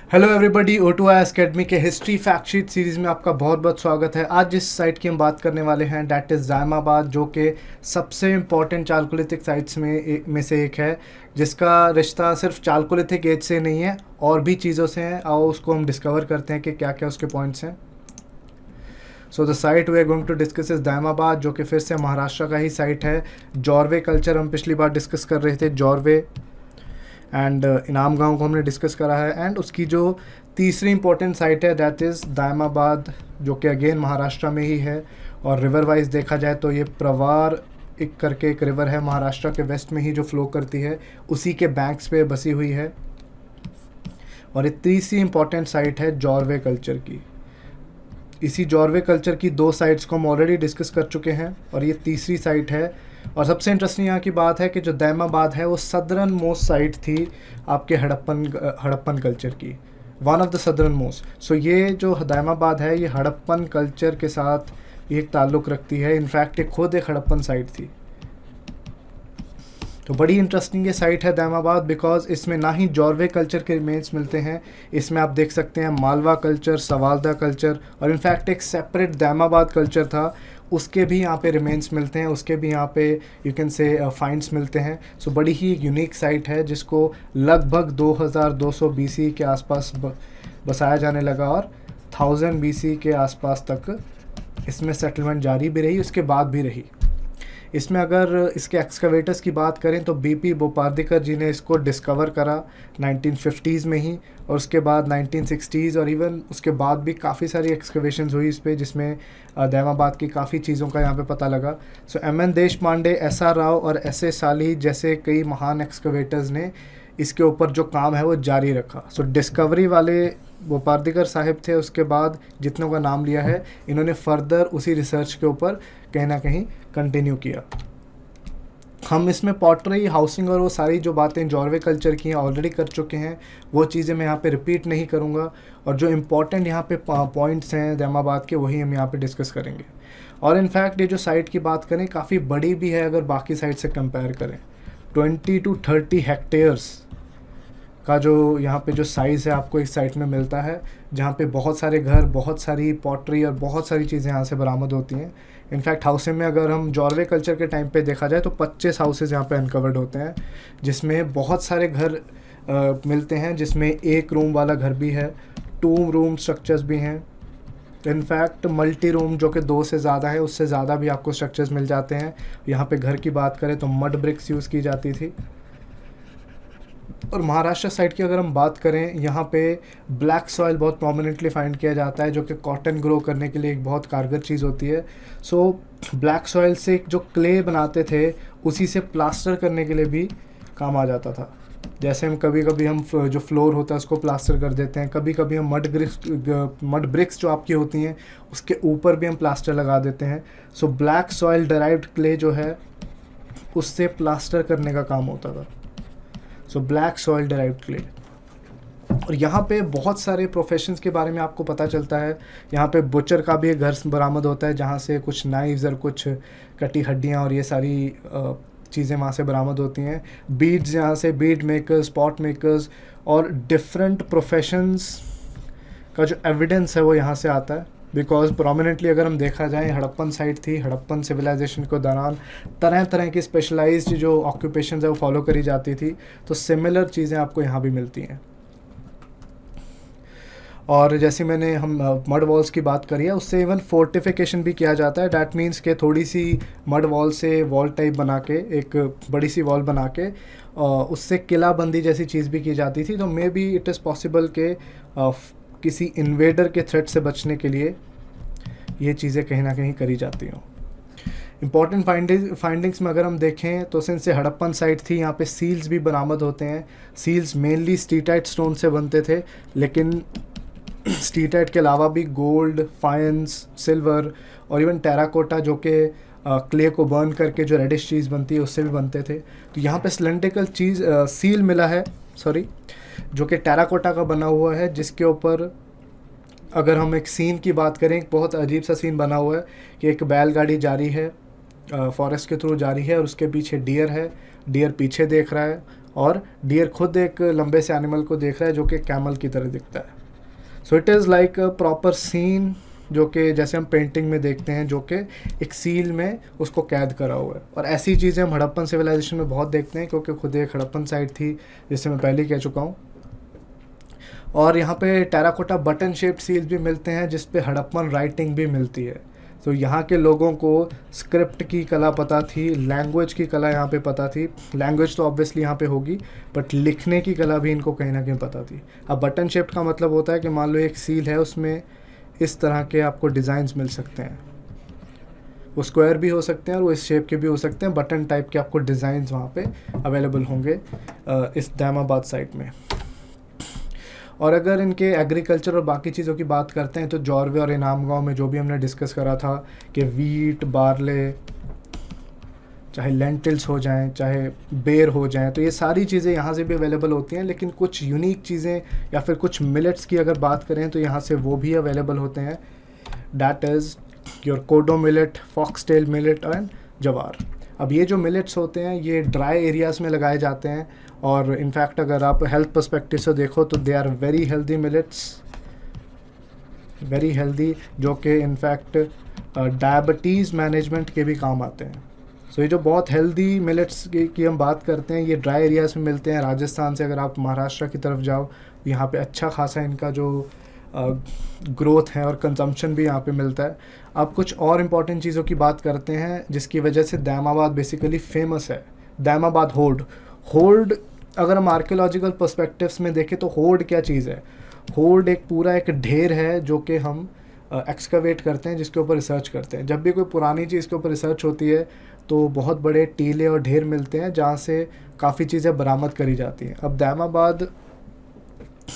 Hello everybody, O2IS academy के history fact sheet series में आपका बहुत बहुत स्वागत है। आज जिस साइट की हम बात करने वाले हैं डैट इज़ दायमाबाद, जो कि सबसे इम्पॉर्टेंट चालकोलिथिक साइट्स में से एक है, जिसका रिश्ता सिर्फ चालकोलिथिक एज से नहीं है और भी चीज़ों से है। आओ उसको हम डिस्कवर करते हैं कि क्या क्या उसके पॉइंट्स हैं। So the site we are going to discuss is Daimabad, जो कि फिर से महाराष्ट्र का ही साइट है। जॉर्वे कल्चर हम पिछली बार डिस्कस कर रहे थे, जॉर्वे एंड इनाम गांव को हमने डिस्कस करा है। एंड उसकी जो तीसरी इंपॉर्टेंट साइट है दैट इज़ दायमाबाद, जो कि अगेन महाराष्ट्र में ही है। और रिवर वाइज देखा जाए तो ये प्रवार एक करके एक रिवर है महाराष्ट्र के वेस्ट में ही जो फ्लो करती है, उसी के बैंक्स पे बसी हुई है। और ये तीसरी इंपॉर्टेंट साइट है जॉर्वे कल्चर की। इसी जॉर्वे कल्चर की दो साइट्स को हम ऑलरेडी डिस्कस कर चुके हैं और ये तीसरी साइट है। और सबसे इंटरेस्टिंग यहाँ की बात है कि जो दायमाबाद है वो सदर्न मोस्ट साइट थी आपके हड़प्पन कल्चर की, one of the southernmost. So ये जो दायमाबाद है ये हड़प्पन कल्चर के साथ एक ताल्लुक़ रखती है। इनफैक्ट ये खुद एक हड़प्पन साइट थी। तो बड़ी इंटरेस्टिंग ये साइट है दायमाबाद, बिकॉज इसमें ना ही जॉर्वे कल्चर के रिमेन्स मिलते हैं, इसमें आप देख सकते हैं मालवा कल्चर, सवालदा कल्चर और इनफैक्ट एक सेपरेट दायमाबाद कल्चर था, उसके भी यहाँ पे रिमेन्स मिलते हैं, उसके भी यहाँ पे यू कैन से फाइंड्स मिलते हैं। सो बड़ी ही यूनिक साइट है जिसको लगभग 2200 BC के आसपास बसाया जाने लगा और 1000 BC के आसपास तक इसमें सेटलमेंट जारी भी रही, उसके बाद भी रही। इसमें अगर इसके एक्सकवेटर्स की बात करें तो बीपी बोपार्दिकर जी ने इसको डिस्कवर करा 1950s में ही, और उसके बाद 1960s और इवन उसके बाद भी काफ़ी सारी एक्सकवेशंस हुई इस पर, जिसमें दायमाबाद की काफ़ी चीज़ों का यहाँ पे पता लगा। सो MN देशपांडे, SR राव और SS साली जैसे कई महान एक्सकवेटर्स ने इसके ऊपर जो काम है वो जारी रखा। सो डिस्कवरी वाले बोपार्दिकर साहब थे, उसके बाद जितनों का नाम लिया है इन्होंने फर्दर उसी रिसर्च के ऊपर कहीं ना कहीं कंटिन्यू किया। हम इसमें पॉटरी, हाउसिंग और वो सारी जो बातें जॉर्वे कल्चर की हैं ऑलरेडी कर चुके हैं, वो चीज़ें मैं यहाँ पे रिपीट नहीं करूँगा। और जो इम्पॉर्टेंट यहाँ पे पॉइंट्स हैं दायमाबाद के, वही हम यहाँ पे डिस्कस करेंगे। और इनफैक्ट ये जो साइट की बात करें काफ़ी बड़ी भी है अगर बाकी साइट से कंपेयर करें। 20 to 30 हेक्टेयर्स का जो यहाँ पे जो साइज़ है आपको इस साइट में मिलता है, जहाँ पे बहुत सारे घर, बहुत सारी पॉटरी और बहुत सारी चीज़ें यहाँ से बरामद होती हैं। इनफैक्ट हाउसिंग में अगर हम जॉर्वे कल्चर के टाइम पे देखा जाए तो 25 हाउसेज यहाँ पे अनकवर्ड होते हैं, जिसमें बहुत सारे घर मिलते हैं, जिसमें एक रूम वाला घर भी है, 2 रूम स्ट्रक्चर्स भी हैं, इनफैक्ट मल्टी रूम जो कि 2 से ज़्यादा है, उससे ज़्यादा भी आपको स्ट्रक्चर्स मिल जाते हैं। यहाँ पे घर की बात करें तो मड ब्रिक्स यूज़ की जाती थी। और महाराष्ट्र साइड की अगर हम बात करें, यहाँ पे ब्लैक सॉइल बहुत प्रोमिनेंटली फाइंड किया जाता है, जो कि कॉटन ग्रो करने के लिए एक बहुत कारगर चीज़ होती है। सो ब्लैक सॉइल से जो क्ले बनाते थे उसी से प्लास्टर करने के लिए भी काम आ जाता था। जैसे हम कभी कभी हम जो फ्लोर होता है उसको प्लास्टर कर देते हैं, कभी कभी हम मड ब्रिक्स जो आपकी होती हैं उसके ऊपर भी हम प्लास्टर लगा देते हैं। So black soil derived clay जो है उससे प्लास्टर करने का काम होता था। So black soil derived clay. और यहाँ पे बहुत सारे प्रोफेशंस के बारे में आपको पता चलता है। यहाँ पे बुचर का भी एक घर बरामद होता है, जहाँ से कुछ नाइव्स और कुछ कटी हड्डियाँ और ये सारी चीज़ें वहाँ से बरामद होती हैं। बीड्स, यहाँ से बीड मेकर्स, पॉट मेकर्स और डिफरेंट प्रोफेशंस का जो एविडेंस है वो यहाँ से आता है। बिकॉज प्रोमिनेंटली अगर हम देखा जाए, हड़प्पन साइट थी, हड़प्पन सिविलाइजेशन के दौरान तरह तरह की स्पेशलाइज्ड जो ऑक्यूपेशंस है वो फॉलो करी जाती थी, तो सिमिलर चीज़ें आपको यहाँ भी मिलती हैं। और जैसे मैंने हम मड वॉल्स की बात करी है, उससे इवन फोर्टिफिकेशन भी किया जाता है। डैट मीन्स के थोड़ी सी मड वॉल से वॉल टाइप बना के, एक बड़ी सी वॉल बना के उससे किलाबंदी जैसी चीज़ भी की जाती थी। तो may be it is possible के किसी इन्वेडर के थ्रेट से बचने के लिए ये चीज़ें कहीं ना कहीं करी जाती हों। इम्पॉर्टेंट फाइंडिंग्स में अगर हम देखें तो सिंस से हड़प्पन साइट थी, यहाँ पे सील्स भी बरामद होते हैं। सील्स मेनली स्टीटाइट स्टोन से बनते थे, लेकिन स्टीटाइट के अलावा भी गोल्ड, फाइंस, सिल्वर और इवन टेराकोटा जो कि क्ले को बर्न करके जो रेडिश चीज़ बनती है उससे भी बनते थे। तो यहाँ पे सिलेंड्रिकल चीज़ सील मिला है, जो कि टेराकोटा का बना हुआ है, जिसके ऊपर अगर हम एक सीन की बात करें, एक बहुत अजीब सा सीन बना हुआ है कि एक बैलगाड़ी जा रही है, फॉरेस्ट के थ्रू जा रही है और उसके पीछे डियर है, डियर पीछे देख रहा है और डियर खुद एक लंबे से एनिमल को देख रहा है जो कि कैमल की तरह दिखता है। So it is like a proper scene जो कि जैसे हम पेंटिंग में देखते हैं, जो कि एक सील में उसको कैद करा हुआ है। और ऐसी चीज़ें हम हड़प्पन सिविलाइजेशन में बहुत देखते हैं, क्योंकि खुद एक हड़प्पन साइट थी जिससे मैं पहले ही कह चुका हूँ। और यहाँ पे टेराकोटा बटन शेप्ड सील्स भी मिलते हैं जिस पे हड़प्पन राइटिंग भी मिलती है। तो यहाँ के लोगों को स्क्रिप्ट की कला पता थी, लैंग्वेज की कला यहाँ पे पता थी। लैंग्वेज तो ऑब्वियसली यहाँ पे होगी, बट लिखने की कला भी इनको कहीं ना कहीं पता थी। अब बटन शेप्ड का मतलब होता है कि मान लो एक सील है, उसमें इस तरह के आपको डिज़ाइंस मिल सकते हैं। वो स्क्वायर भी हो सकते हैं और वो इस शेप के भी हो सकते हैं। बटन टाइप के आपको डिज़ाइंस वहाँ पे अवेलेबल होंगे इस दैमाबाद साइट में। और अगर इनके एग्रीकल्चर और बाकी चीज़ों की बात करते हैं तो जॉर्वे और इनाम गाँव में जो भी हमने डिस्कस करा था कि वीट, बार्ले, चाहे लेंटिल्स हो जाएं, चाहे बेर हो जाएं, तो ये सारी चीज़ें यहाँ से भी अवेलेबल होती हैं। लेकिन कुछ यूनिक चीज़ें या फिर कुछ मिलेट्स की अगर बात करें तो यहाँ से वो भी अवेलेबल होते हैं। That is your kodo millet, foxtail millet and जवार। अब ये जो मिलेट्स होते हैं ये ड्राई एरियाज़ में लगाए जाते हैं, और इनफैक्ट अगर आप हेल्थ पर्सपेक्टिव से देखो तो they are very healthy millets, very healthy, जो कि इनफैक्ट डायबिटीज़ मैनेजमेंट के भी काम आते हैं। सो ये जो बहुत हेल्दी मिलेट्स की हम बात करते हैं, ये ड्राई एरियाज़ में मिलते हैं। राजस्थान से अगर आप महाराष्ट्र की तरफ जाओ, यहाँ पे अच्छा खासा इनका जो ग्रोथ है और कंजम्पशन भी यहाँ पे मिलता है। अब कुछ और इम्पॉर्टेंट चीज़ों की बात करते हैं जिसकी वजह से दैमाबाद बेसिकली फेमस है। दैमाबाद होर्ड अगर हम आर्कियोलॉजिकल पर्सपेक्टिव्स में देखें तो होर्ड क्या चीज़ है? होर्ड एक पूरा एक ढेर है जो कि हम एक्सकवेट करते हैं, जिसके ऊपर रिसर्च करते हैं। जब भी कोई पुरानी चीज़ के ऊपर रिसर्च होती है तो बहुत बड़े टीले और ढेर मिलते हैं जहाँ से काफ़ी चीज़ें बरामद करी जाती हैं। अब दैमाबाद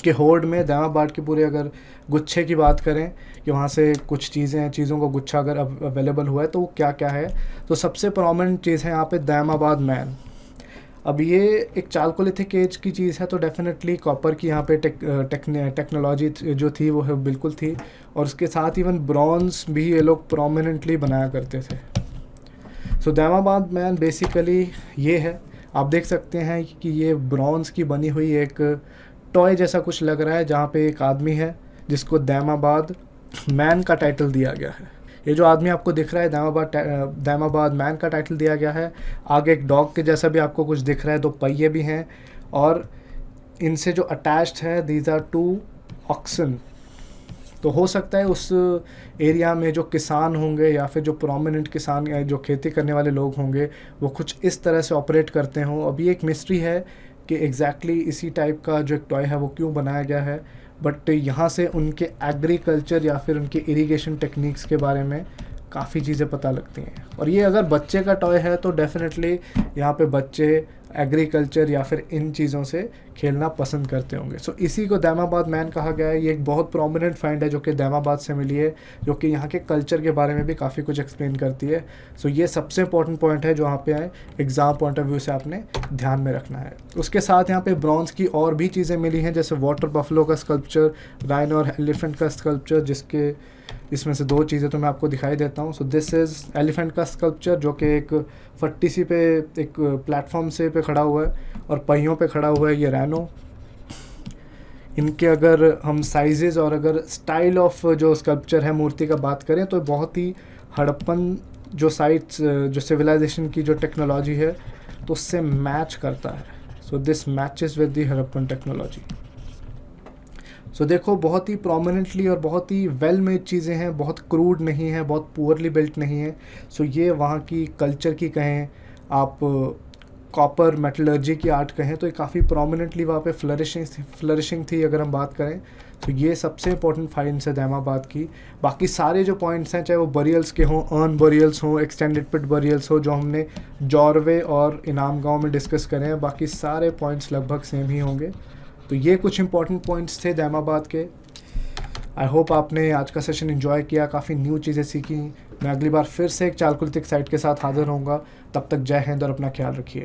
के होर्ड में दैमाबाद के पूरे अगर गुच्छे की बात करें कि वहाँ से कुछ चीज़ों का गुच्छा अगर अवेलेबल हुआ है तो वो क्या क्या है, तो सबसे प्रोमिनेंट चीज़ है यहाँ पे दैमाबाद मैन। अब ये एक चालकोलिथिक एज की चीज़ है, तो डेफिनेटली कॉपर की यहाँ पे टेक्नोलॉजी जो थी वो है बिल्कुल थी, और उसके साथ इवन ब्रॉन्ज भी ये लोग प्रोमिनेंटली बनाया करते थे। सो दैमाबाद मैन बेसिकली ये है। आप देख सकते हैं कि ये ब्रॉन्ज की बनी हुई एक टॉय जैसा कुछ लग रहा है, जहाँ पे एक आदमी है जिसको दैमाबाद मैन का टाइटल दिया गया है। ये जो आदमी आपको दिख रहा है दैमाबाद मैन का टाइटल दिया गया है। आगे एक डॉग के जैसा भी आपको कुछ दिख रहा है, 2 पहिए भी हैं, और इनसे जो अटैच्ड है दीज आर 2 ऑक्सन। तो हो सकता है उस एरिया में जो किसान होंगे या फिर जो प्रोमिनेंट किसान या जो खेती करने वाले लोग होंगे वो कुछ इस तरह से ऑपरेट करते हों। अभी एक मिस्ट्री है कि एग्जैक्टली इसी टाइप का जो एक टॉय है वो क्यों बनाया गया है, बट यहाँ से उनके एग्रीकल्चर या फिर उनके इरिगेशन टेक्निक्स के बारे में काफ़ी चीज़ें पता लगती हैं। और ये अगर बच्चे का टॉय है तो डेफिनेटली यहाँ पे बच्चे एग्रीकल्चर या फिर इन चीज़ों से खेलना पसंद करते होंगे। सो इसी को दैमाबाद मैन कहा गया है। ये एक बहुत प्रोमिनेंट फाइंड है जो कि दैमाबाद से मिली है, जो कि यहाँ के कल्चर के बारे में भी काफ़ी कुछ एक्सप्लेन करती है। सो ये सबसे इंपॉर्टेंट पॉइंट है जो यहाँ पे आए एग्ज़ाम पॉइंट ऑफ व्यू से आपने ध्यान में रखना है। उसके साथ यहाँ पे ब्रॉन्ज की और भी चीज़ें मिली हैं, जैसे वाटर बफलो का स्कल्पचर, राइनो और एलिफेंट का स्कल्पचर, जिसके इसमें से 2 चीज़ें तो मैं आपको दिखाई देता हूँ। सो दिस इज़ एलिफेंट का स्कल्पचर जो कि एक फट्टी सी पे एक प्लेटफॉर्म से पे खड़ा हुआ है और पहियों पे खड़ा हुआ है ये रैनो। इनके अगर हम साइजेस और अगर स्टाइल ऑफ जो स्कल्पचर है मूर्ति का बात करें तो बहुत ही हड़प्पन जो साइट्स जो सिविलाइजेशन की जो टेक्नोलॉजी है तो उससे मैच करता है। So this matches with the Harappan technology. So देखो बहुत ही प्रोमिनेंटली और बहुत ही वेल मेड चीज़ें हैं, बहुत क्रूड नहीं है, बहुत पुअरली बिल्ट नहीं है। सो ये वहाँ की कल्चर की कहें, आप कॉपर मेटलर्जी की आर्ट कहें, तो ये काफ़ी प्रोमिनेंटली वहाँ पे फ्लरिशिंग थी अगर हम बात करें। तो ये सबसे इंपॉर्टेंट फाइंड्स है दैमाबाद की। बाकी सारे जो पॉइंट्स हैं, चाहे वो बरियल्स के हों, अर्न बरियल्स हों, एक्सटेंडेड पिट बरियल्स हो, जो हमने जॉर्वे और इनाम गाँव में डिस्कस करें हैं, बाकी सारे पॉइंट्स लगभग सेम ही होंगे। तो ये कुछ इंपॉर्टेंट पॉइंट्स थे दैमाबाद के। आई होप आपने आज का सेशन एंजॉय किया, काफ़ी न्यू चीज़ें सीखी। मैं अगली बार फिर से एक चालकोलिथिक साइट के साथ हाजिर होऊंगा। तब तक जय हिंद और अपना ख्याल रखिए।